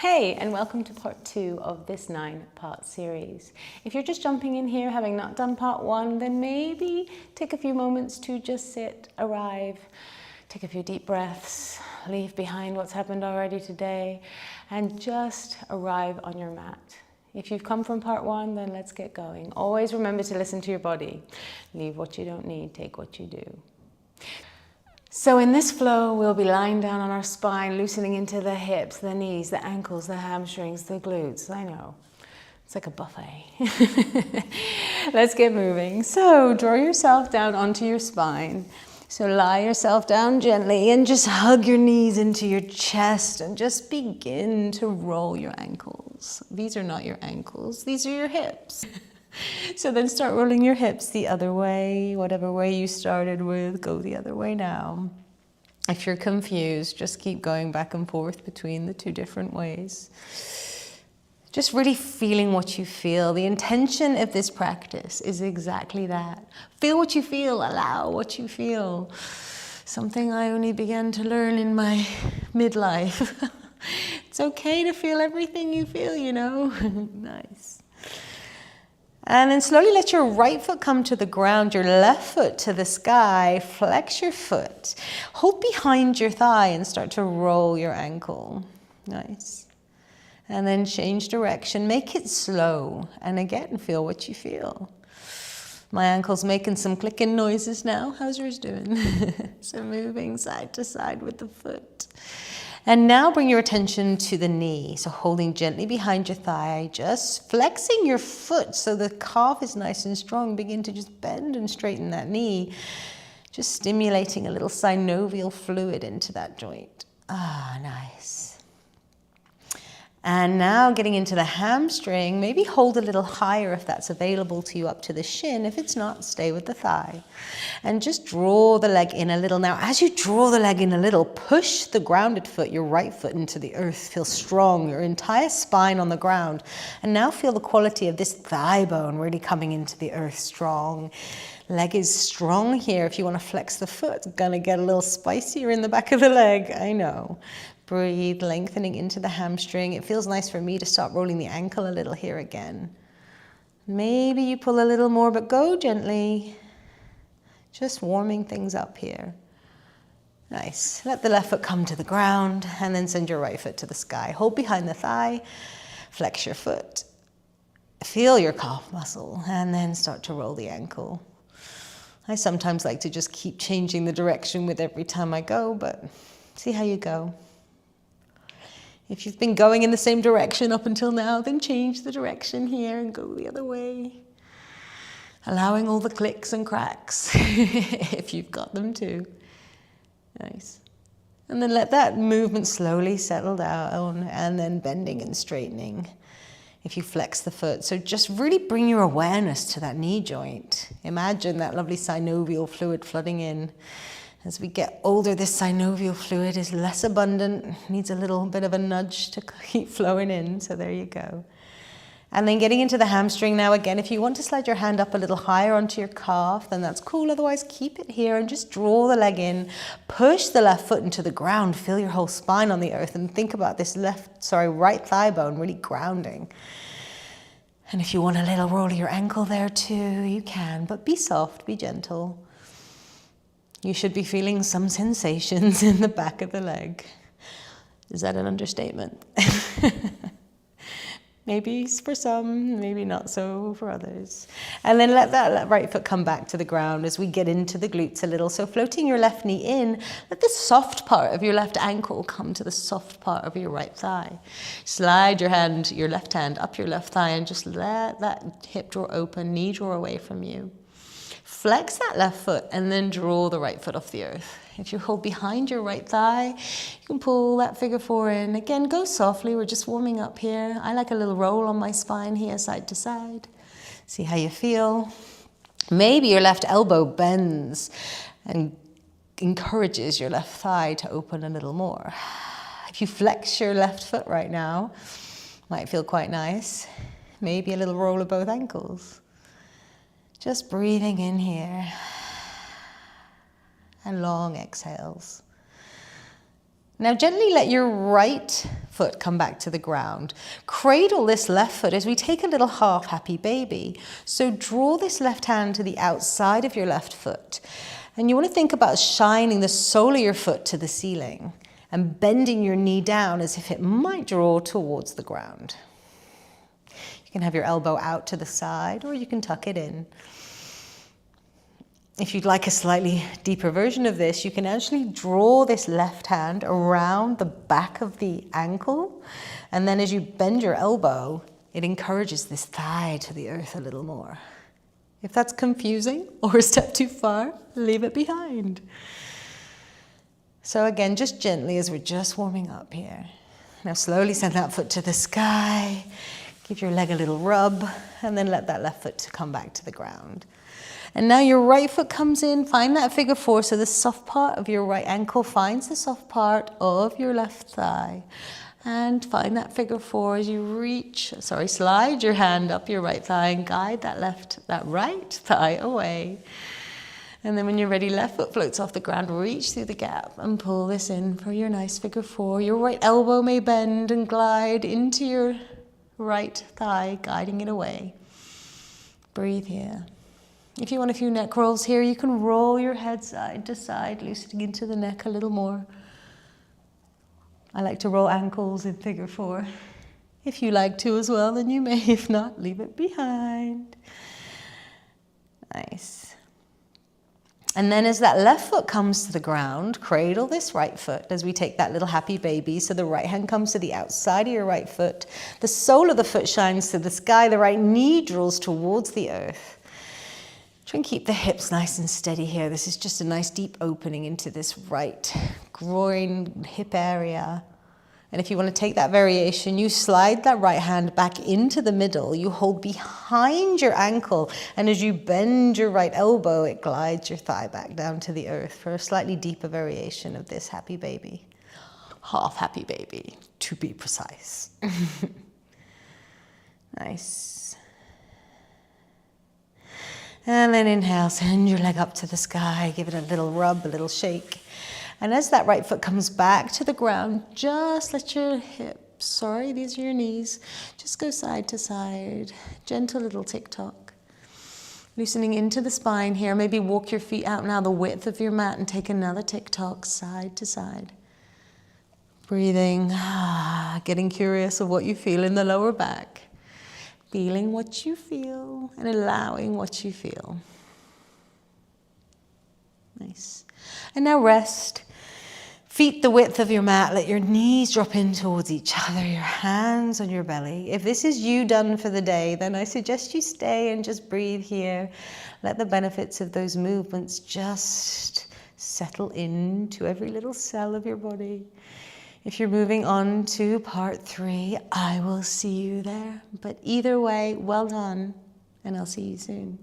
Hey, and welcome to part 2 of this 9-part series. If you're just jumping in here, having not done part 1, then maybe take a few moments to just sit, arrive, take a few deep breaths, leave behind what's happened already today, and just arrive on your mat. If you've come from part 1, then let's get going. Always remember to listen to your body. Leave what you don't need, take what you do. So in this flow, we'll be lying down on our spine, loosening into the hips, the knees, the ankles, the hamstrings, the glutes. I know, it's like a buffet. Let's get moving. So draw yourself down onto your spine. So lie yourself down gently and just hug your knees into your chest and just begin to roll your ankles. These are not your ankles, these are your hips. So then start rolling your hips the other way, whatever way you started with, go the other way now. If you're confused, just keep going back and forth between the two different ways. Just really feeling what you feel. The intention of this practice is exactly that. Feel what you feel, allow what you feel. Something I only began to learn in my midlife. It's okay to feel everything you feel, you know. Nice. And then slowly let your right foot come to the ground, your left foot to the sky. Flex your foot. Hold behind your thigh and start to roll your ankle. Nice. And then change direction. Make it slow. And again, feel what you feel. My ankle's making some clicking noises now. How's yours doing? So moving side to side with the foot. And now bring your attention to the knee. So holding gently behind your thigh, just flexing your foot so the calf is nice and strong. Begin to just bend and straighten that knee. Just stimulating a little synovial fluid into that joint. Ah, nice. And now getting into the hamstring, maybe hold a little higher if that's available to you up to the shin. If it's not, stay with the thigh. And just draw the leg in a little. Now, as you draw the leg in a little, push the grounded foot, your right foot, into the earth. Feel strong, your entire spine on the ground. And now feel the quality of this thigh bone really coming into the earth strong. Leg is strong here. If you want to flex the foot, it's gonna get a little spicier in the back of the leg, I know. Breathe, lengthening into the hamstring. It feels nice for me to start rolling the ankle a little here again. Maybe you pull a little more, but go gently. Just warming things up here. Nice. Let the left foot come to the ground and then send your right foot to the sky. Hold behind the thigh, flex your foot. Feel your calf muscle and then start to roll the ankle. I sometimes like to just keep changing the direction with every time I go, but see how you go. If you've been going in the same direction up until now, then change the direction here and go the other way. Allowing all the clicks and cracks, if you've got them too. Nice. And then let that movement slowly settle down and then bending and straightening if you flex the foot. So just really bring your awareness to that knee joint. Imagine that lovely synovial fluid flooding in. As we get older, this synovial fluid is less abundant, needs a little bit of a nudge to keep flowing in, so there you go. And then getting into the hamstring now again, if you want to slide your hand up a little higher onto your calf, then that's cool, otherwise keep it here and just draw the leg in, push the left foot into the ground, feel your whole spine on the earth, and think about this right thigh bone really grounding. And if you want a little roll of your ankle there too, you can, but be soft, be gentle. You should be feeling some sensations in the back of the leg. Is that an understatement? Maybe for some, maybe not so for others. And then let that right foot come back to the ground as we get into the glutes a little. So floating your left knee in, let the soft part of your left ankle come to the soft part of your right thigh. Slide your left hand up your left thigh and just let that hip drawer open, knee drawer away from you. Flex that left foot and then draw the right foot off the earth. If you hold behind your right thigh, you can pull that figure four in. Again, go softly, we're just warming up here. I like a little roll on my spine here, side to side. See how you feel. Maybe your left elbow bends and encourages your left thigh to open a little more. If you flex your left foot right now, might feel quite nice. Maybe a little roll of both ankles. Just breathing in here and long exhales. Now gently let your right foot come back to the ground. Cradle this left foot as we take a little half happy baby. So draw this left hand to the outside of your left foot. And you want to think about shining the sole of your foot to the ceiling and bending your knee down as if it might draw towards the ground. You can have your elbow out to the side or you can tuck it in. If you'd like a slightly deeper version of this, you can actually draw this left hand around the back of the ankle. And then as you bend your elbow, it encourages this thigh to the earth a little more. If that's confusing or a step too far, leave it behind. So again, just gently as we're just warming up here. Now slowly send that foot to the sky. Give your leg a little rub and then let that left foot come back to the ground. And now your right foot comes in, find that figure four, so the soft part of your right ankle finds the soft part of your left thigh. And find that figure four as you slide your hand up your right thigh and guide that right thigh away. And then when you're ready, left foot floats off the ground, reach through the gap and pull this in for your nice figure four. Your right elbow may bend and glide into your right thigh, guiding it away. Breathe here. If you want a few neck rolls here, you can roll your head side to side, loosening into the neck a little more. I like to roll ankles in figure four. If you like to as well, then you may. If not, leave it behind. Nice. And then as that left foot comes to the ground, cradle this right foot as we take that little happy baby. So the right hand comes to the outside of your right foot. The sole of the foot shines to the sky. The right knee draws towards the earth. Try and keep the hips nice and steady here. This is just a nice deep opening into this right groin, hip area. And if you want to take that variation, you slide that right hand back into the middle. You hold behind your ankle. And as you bend your right elbow, it glides your thigh back down to the earth for a slightly deeper variation of this happy baby. Half happy baby, to be precise. Nice. And then inhale, send your leg up to the sky, give it a little rub, a little shake. And as that right foot comes back to the ground, just let your hips, these are your knees, just go side to side, gentle little tick-tock. Loosening into the spine here, maybe walk your feet out now the width of your mat and take another tick-tock side to side. Breathing, getting curious of what you feel in the lower back. Feeling what you feel and allowing what you feel. Nice. And now rest. Feet the width of your mat. Let your knees drop in towards each other. Your hands on your belly. If this is you done for the day, then I suggest you stay and just breathe here. Let the benefits of those movements just settle into every little cell of your body. If you're moving on to part 3, I will see you there. But either way, well done, and I'll see you soon.